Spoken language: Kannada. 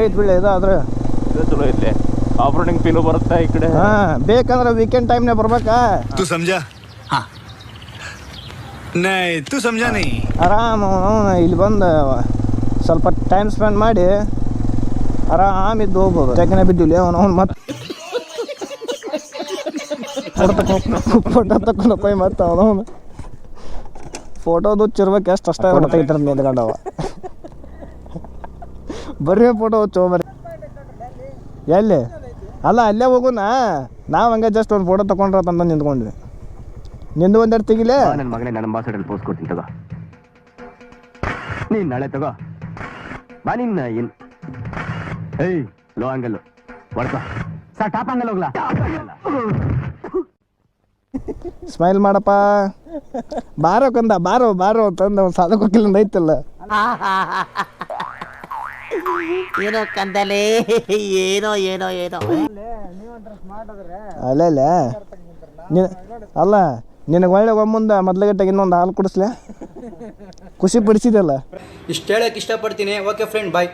ಐತ್ ಬಿಡಿ ಇದಾದ್ರೆ ಚಲೋ ಐತೆ ಆಫ್ ರೋಡಿಂಗ್ ಫೀಲು ಬರುತ್ತೆ ಈ ಕಡೆ. ಬೇಕಂದ್ರೆ ವೀಕೆಂಡ್ ಟೈಮ್ನಾಗ ಬರ್ಬೇಕಾ. तू समझा? हाँ नहीं तू समझा नहीं. ಆರಾಮ ಇಲ್ಲಿ ಬಂದು ಸ್ವಲ್ಪ ಟೈಮ್ ಸ್ಪೆಂಡ್ ಮಾಡಿ ಆರಾಮಿದ್ದು ಹೋಗ್ಬೋದು. ಯಾಕಂದ್ರೆ ಬಿದ್ದಿಲ್ಲ ಅವನು ಮತ್ತೆ ಫೋಟೋ ತಕೊಂಡು ಹೋಗಿ ಮತ್ತೆ ಅವನು ಫೋಟೋದು ಚಿರ್ಬೇಕು ಎಷ್ಟು ಅಷ್ಟೇ ತೆಗಿತಾರೆ ನಿಂತ್ಕೊಂಡವ. ಬರ್ರಿ ಫೋಟೋ ಹುಚ್ಚು ಬರ್ರಿ. ಎಲ್ಲಿ ಅಲ್ಲ ಅಲ್ಲೇ ಹೋಗೋಣ. ನಾವು ಹಂಗೆ ಜಸ್ಟ್ ಒಂದು ಫೋಟೋ ತಗೊಂಡ್ರ ತಂದು ನಿಂತ್ಕೊಂಡ್ವಿ. ನಿಂದು ಒಂದೆರಡು ತೆಗಿಲೇ. ನನ್ನ ಮಗನೇ ನನ್ನ ಅಂಬಾಸಡರ್ ಪೋಸ್ಟ್ ಕೊಡ್ತೀನಿ ತಗೋ. ನೀನು ನಾಳೆ ತಗೋ ಬಾ. ನಿನ್ನ ಏನು ಏಯ್ ಲೋ ಆಂಗಲ್ ಹೊಡ್ಕೊ ಸರ್. ಟಾಪ್ ಆಂಗಲ್ ಹೋಗ್ಲಾ. ಸ್ಮೈಲ್ ಮಾಡಪ್ಪ. ಬಾರೋ ಕಂದ ಬಾರೋ ಬಾರೋ ಅಂತಂದು ಒಂದು ಸಾಲ ಕೊಕ್ಕಿಲ್ಲ ಐತಲ್ಲ. ಏನೋ ಕಂದಲೇ ಏನೋ ಏನೋ ಏನೋ ಅಲ್ಲ ಅಲ್ಲ ನಿನಗೆ ಒಳ್ಳೆ ಮುಂದೆ ಮೊದ್ಲಗಟ್ಟಾಗ ಇನ್ನೊಂದು ಹಾಲು ಕುಡಿಸ್ಲೆ. ಖುಷಿ ಪಡಿಸಿದಲ್ಲ. ಇಷ್ಟು ಹೇಳಕ್ಕೆ ಇಷ್ಟಪಡ್ತೀನಿ. ಓಕೆ ಫ್ರೆಂಡ್ ಬಾಯ್.